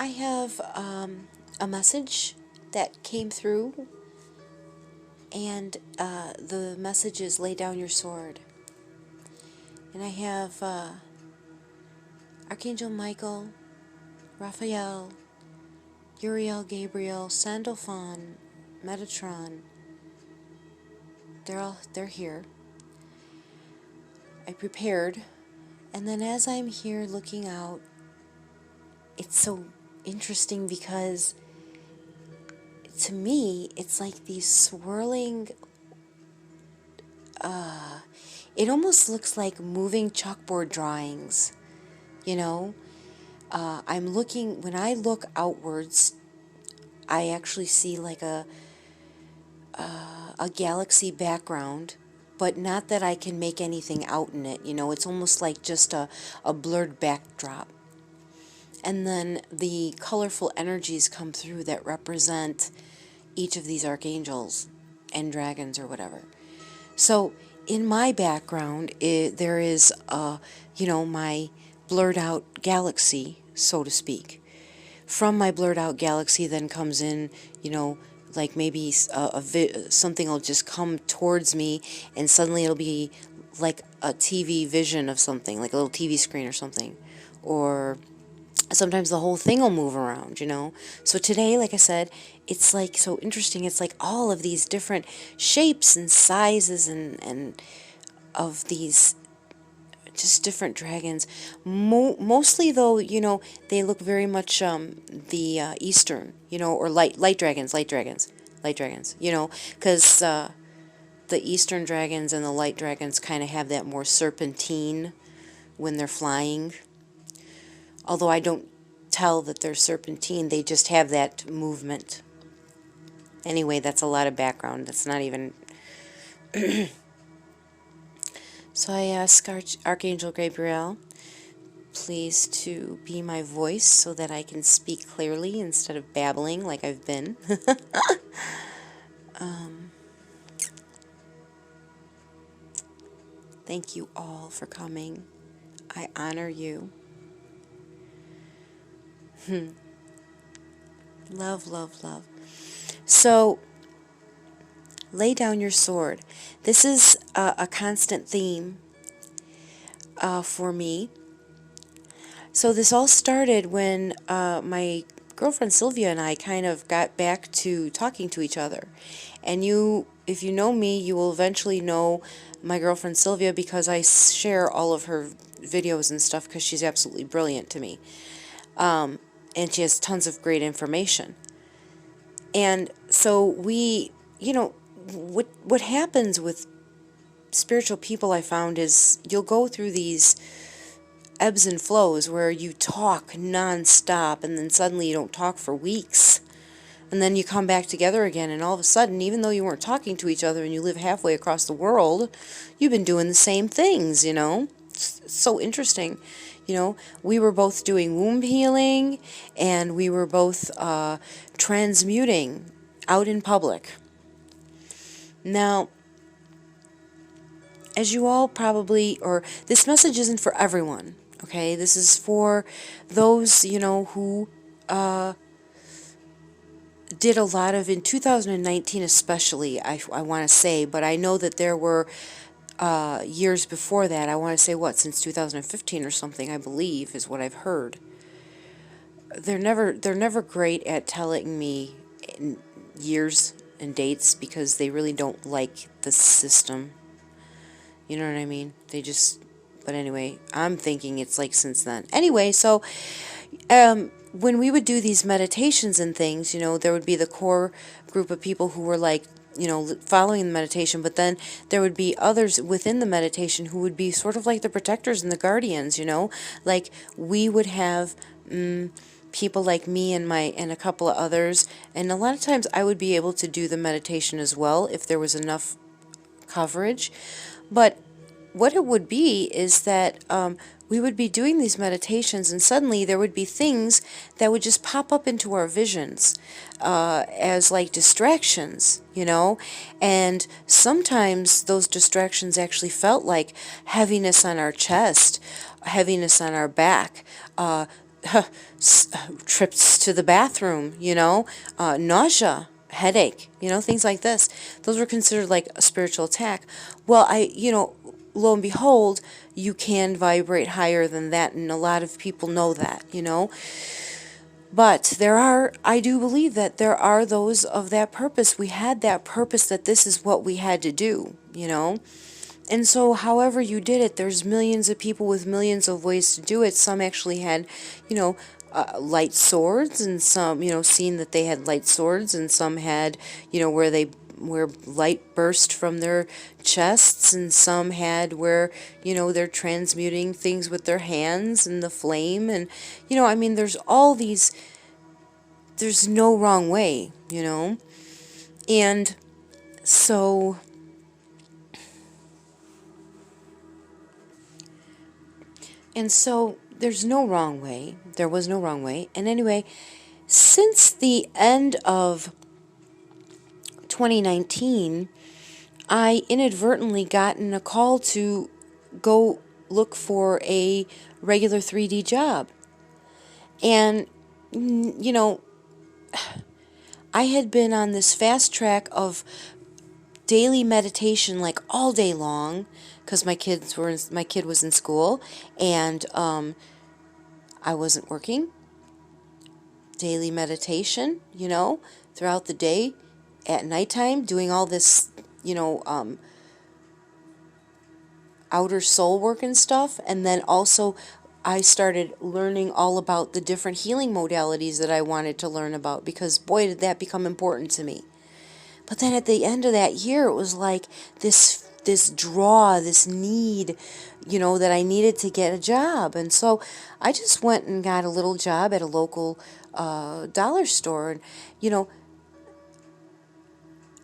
I have a message that came through, and the message is lay down your sword. And I have Archangel Michael, Raphael, Uriel, Gabriel, Sandalphon, Metatron. They're here. I prepared, and then as I'm here looking out, it's so interesting because to me it's like these swirling, it almost looks like moving chalkboard drawings, you know. I'm looking, when I look outwards, I actually see like a galaxy background, but not that I can make anything out in it, you know. It's almost like just a blurred backdrop. And then the colorful energies come through that represent each of these archangels and dragons or whatever. So in my background, there is, my blurred out galaxy, so to speak. From my blurred out galaxy then comes in, like maybe something will just come towards me, and suddenly it'll be like a TV vision of something, like a little TV screen or something. Or sometimes the whole thing will move around, So today, like I said, it's like so interesting. It's like all of these different shapes and sizes and of these just different dragons. Mostly though, they look very much the Eastern, or light dragons, because the Eastern dragons and the light dragons kind of have that more serpentine when they're flying. Although I don't tell that they're serpentine, they just have that movement. Anyway, that's a lot of background. That's not even... So I ask Archangel Gabriel, please to be my voice so that I can speak clearly instead of babbling like I've been. Thank you all for coming. I honor you. Love, love, love. So, lay down your sword. This is a constant theme for me. So this all started when my girlfriend Sylvia and I kind of got back to talking to each other. And if you know me, you will eventually know my girlfriend Sylvia because I share all of her videos and stuff because she's absolutely brilliant to me. And she has tons of great information. And so what happens with spiritual people, I found, is you'll go through these ebbs and flows where you talk nonstop and then suddenly you don't talk for weeks. And then you come back together again, and all of a sudden, even though you weren't talking to each other and you live halfway across the world, you've been doing the same things, It's so interesting. We were both doing womb healing, and we were both transmuting out in public. Now, as you all probably, or this message isn't for everyone, okay? This is for those, who did a lot of, in 2019 especially, I want to say, but I know that there were years before that. I want to say, since 2015 or something, I believe, is what I've heard. They're never great at telling me years and dates because they really don't like the system. You know what I mean? But anyway, I'm thinking it's like since then. Anyway, so when we would do these meditations and things, there would be the core group of people who were like, following the meditation, but then there would be others within the meditation who would be sort of like the protectors and the guardians, like we would have people like me and a couple of others, and a lot of times I would be able to do the meditation as well if there was enough coverage. But what it would be is that we would be doing these meditations, and suddenly there would be things that would just pop up into our visions as like distractions, and sometimes those distractions actually felt like heaviness on our chest, heaviness on our back, trips to the bathroom, nausea, headache, things like this. Those were considered like a spiritual attack. Well, lo and behold, you can vibrate higher than that, and a lot of people know that. But I do believe that there are those of that purpose. We had that purpose that this is what we had to do. And so, however you did it, there's millions of people with millions of ways to do it. Some actually had, light swords, and some, seen that they had light swords, and some had, where light burst from their chests, and some had where, they're transmuting things with their hands and the flame, and, there's all these, there's no wrong way. And so... And so there's no wrong way. There was no wrong way. And anyway, since the end of 2019, I inadvertently gotten a call to go look for a regular 3D job. And, I had been on this fast track of daily meditation like all day long, because my kid was in school, and I wasn't working. Daily meditation, throughout the day, at nighttime, doing all this, outer soul work and stuff. And then also I started learning all about the different healing modalities that I wanted to learn about, because boy, did that become important to me. But then at the end of that year, it was like this draw, this need, that I needed to get a job. And so I just went and got a little job at a local dollar store. And,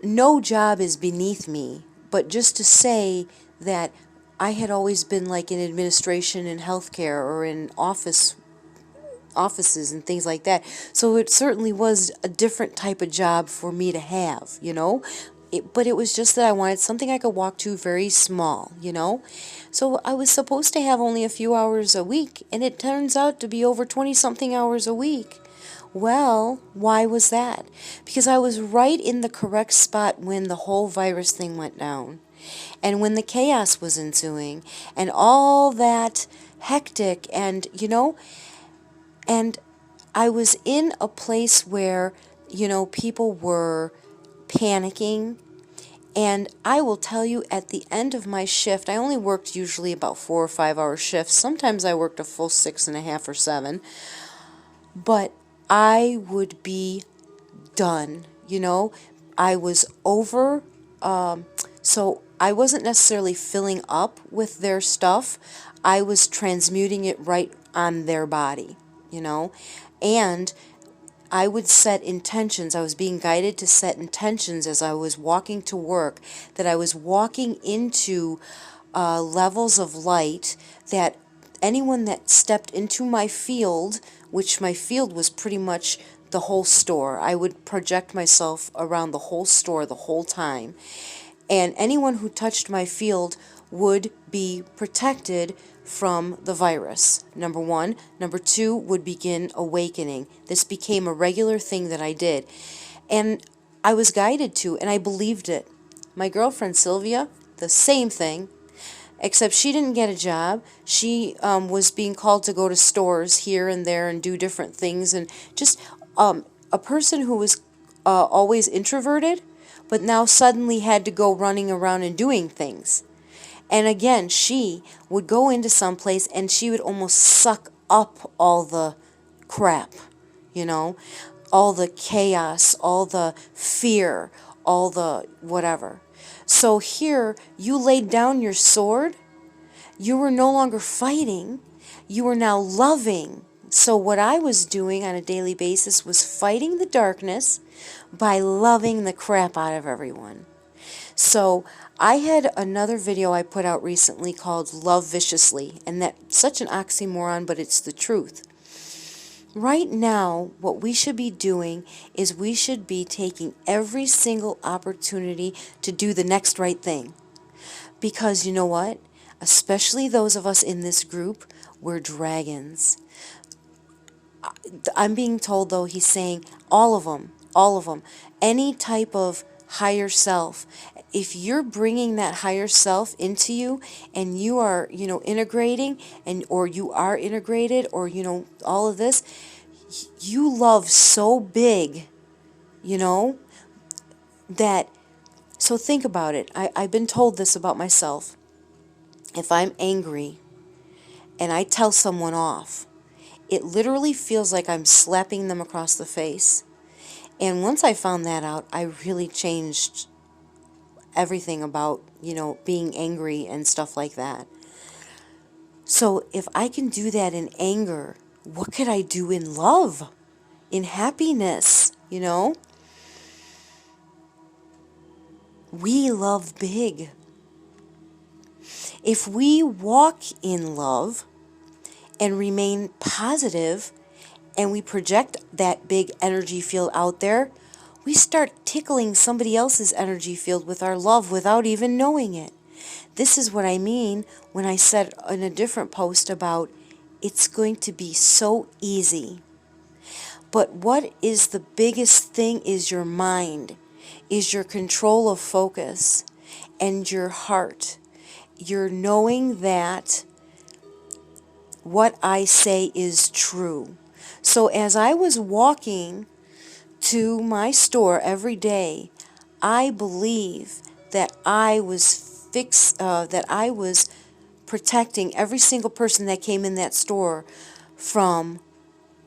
no job is beneath me, but just to say that I had always been like in administration in healthcare or in offices and things like that. So it certainly was a different type of job for me to have, but it was just that I wanted something I could walk to very small, So I was supposed to have only a few hours a week, and it turns out to be over 20-something hours a week. Well, why was that? Because I was right in the correct spot when the whole virus thing went down, and when the chaos was ensuing, and all that hectic, and, and I was in a place where, people were panicking. And I will tell you, at the end of my shift, I only worked usually about 4 or 5 hour shifts. Sometimes I worked a full 6.5 or 7. But I would be done. I was over. So I wasn't necessarily filling up with their stuff. I was transmuting it right on their body, And I would set intentions. I was being guided to set intentions as I was walking to work, that I was walking into levels of light, that anyone that stepped into my field, which my field was pretty much the whole store, I would project myself around the whole store the whole time, and anyone who touched my field would be protected from the virus, number one. Number two, would begin awakening. This became a regular thing that I did. And I was guided to, and I believed it. My girlfriend Sylvia, the same thing, except she didn't get a job. She was being called to go to stores here and there and do different things, and just a person who was always introverted, but now suddenly had to go running around and doing things. And again, she would go into some place and she would almost suck up all the crap, all the chaos, all the fear, all the whatever. So here, you laid down your sword. You were no longer fighting. You were now loving. So what I was doing on a daily basis was fighting the darkness by loving the crap out of everyone. So I had another video I put out recently called Love Viciously, and that's such an oxymoron, but it's the truth. Right now, what we should be doing is we should be taking every single opportunity to do the next right thing. Because you know what? Especially those of us in this group, we're dragons. I'm being told, though, he's saying all of them, all of them. Any type of higher self. If you're bringing that higher self into you and you are, integrating and or you are integrated or, all of this, you love so big, that, so think about it. I've been told this about myself. If I'm angry and I tell someone off, it literally feels like I'm slapping them across the face. And once I found that out, I really changed everything about, being angry and stuff like that. So if I can do that in anger, what could I do in love, in happiness, We love big. If we walk in love and remain positive and we project that big energy field out there, we start tickling somebody else's energy field with our love without even knowing it. This is what I mean when I said in a different post about it's going to be so easy. But what is the biggest thing is your mind, is your control of focus and your heart. You're knowing that what I say is true. So as I was walking to my store every day, I believe that I was protecting every single person that came in that store from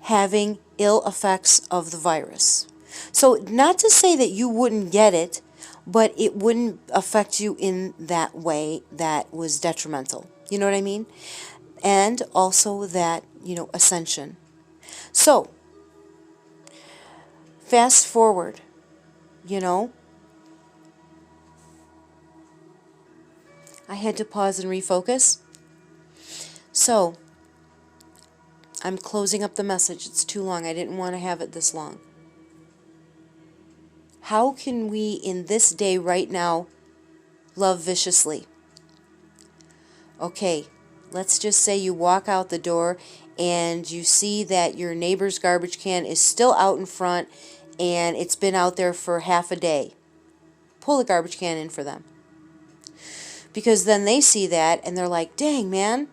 having ill effects of the virus. So not to say that you wouldn't get it, but it wouldn't affect you in that way that was detrimental. You know what I mean? And also that, ascension. So, fast forward, I had to pause and refocus. So, I'm closing up the message. It's too long. I didn't want to have it this long. How can we, in this day right now, love viciously? Okay, let's just say you walk out the door and you see that your neighbor's garbage can is still out in front and it's been out there for half a day. Pull the garbage can in for them. Because then they see that and they're like, dang, man.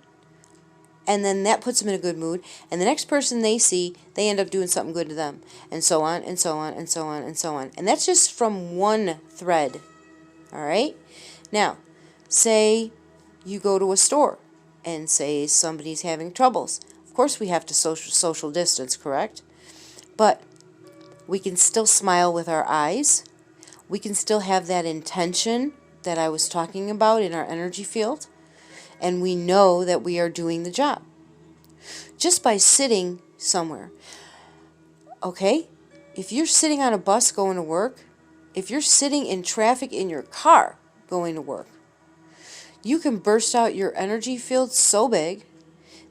And then that puts them in a good mood. And the next person they see, they end up doing something good to them. And so on, and so on, and so on, and so on. And that's just from one thread. All right? Now, say you go to a store and say somebody's having troubles. Of course we have to social distance, correct? But we can still smile with our eyes. We can still have that intention that I was talking about in our energy field. And we know that we are doing the job. Just by sitting somewhere. Okay? If you're sitting on a bus going to work, if you're sitting in traffic in your car going to work, you can burst out your energy field so big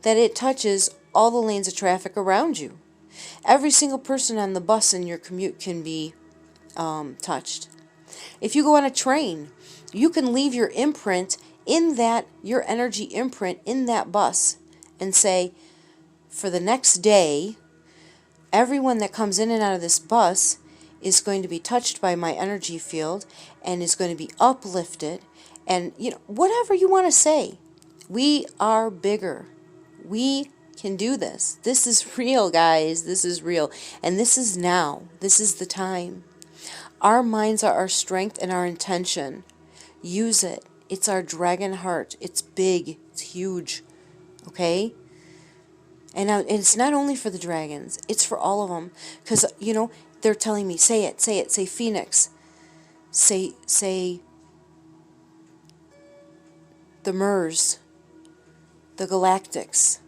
that it touches all the lanes of traffic around you. Every single person on the bus in your commute can be touched. If you go on a train, you can leave your imprint in that, your energy imprint in that bus and say, for the next day, everyone that comes in and out of this bus is going to be touched by my energy field and is going to be uplifted and, whatever you want to say. We are bigger. We can do this. This is real, guys. This is real. And this is now. This is the time. Our minds are our strength and our intention. Use it. It's our dragon heart. It's big. It's huge. Okay? And it's not only for the dragons. It's for all of them. Because, they're telling me, say it. Say Phoenix. Say the Mers. The Galactics.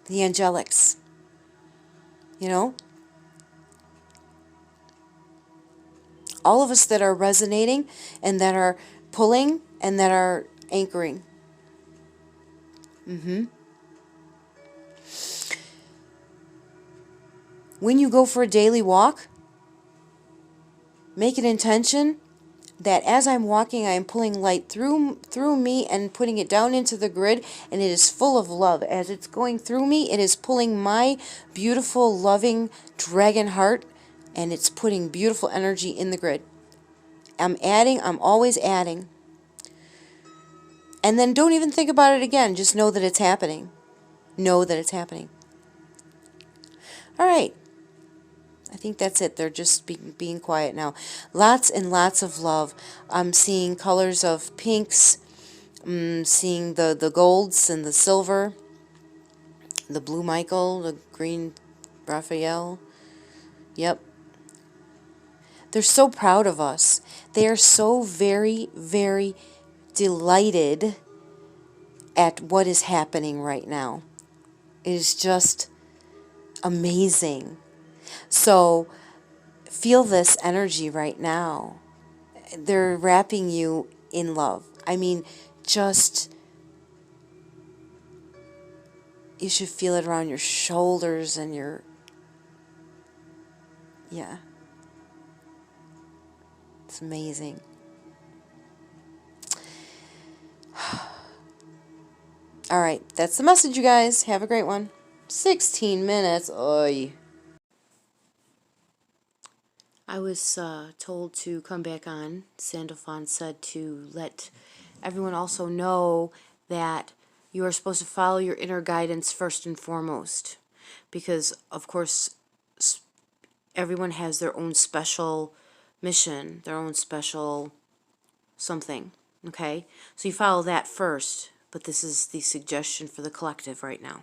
The Angelics. All of us that are resonating and that are pulling and that are anchoring. When you go for a daily walk, make an intention that as I'm walking, I am pulling light through me and putting it down into the grid, and it is full of love. As it's going through me, it is pulling my beautiful, loving dragon heart, and it's putting beautiful energy in the grid. I'm always adding. And then don't even think about it again. Just know that it's happening. Know that it's happening. All right. I think that's it. They're just being quiet now. Lots and lots of love. I'm seeing colors of pinks, seeing the golds and the silver, the blue Michael, the green Raphael. Yep. They're so proud of us. They are so very, very delighted at what is happening right now. It is just amazing. So feel this energy right now. They're wrapping you in love. I mean, just, you should feel it around your shoulders and your, yeah. It's amazing. All right, that's the message, you guys. Have a great one. 16 minutes. Oy. I was told to come back on. Sandalphon said to let everyone also know that you are supposed to follow your inner guidance first and foremost. Because, of course, everyone has their own special mission, their own special something. Okay? So you follow that first. But this is the suggestion for the collective right now.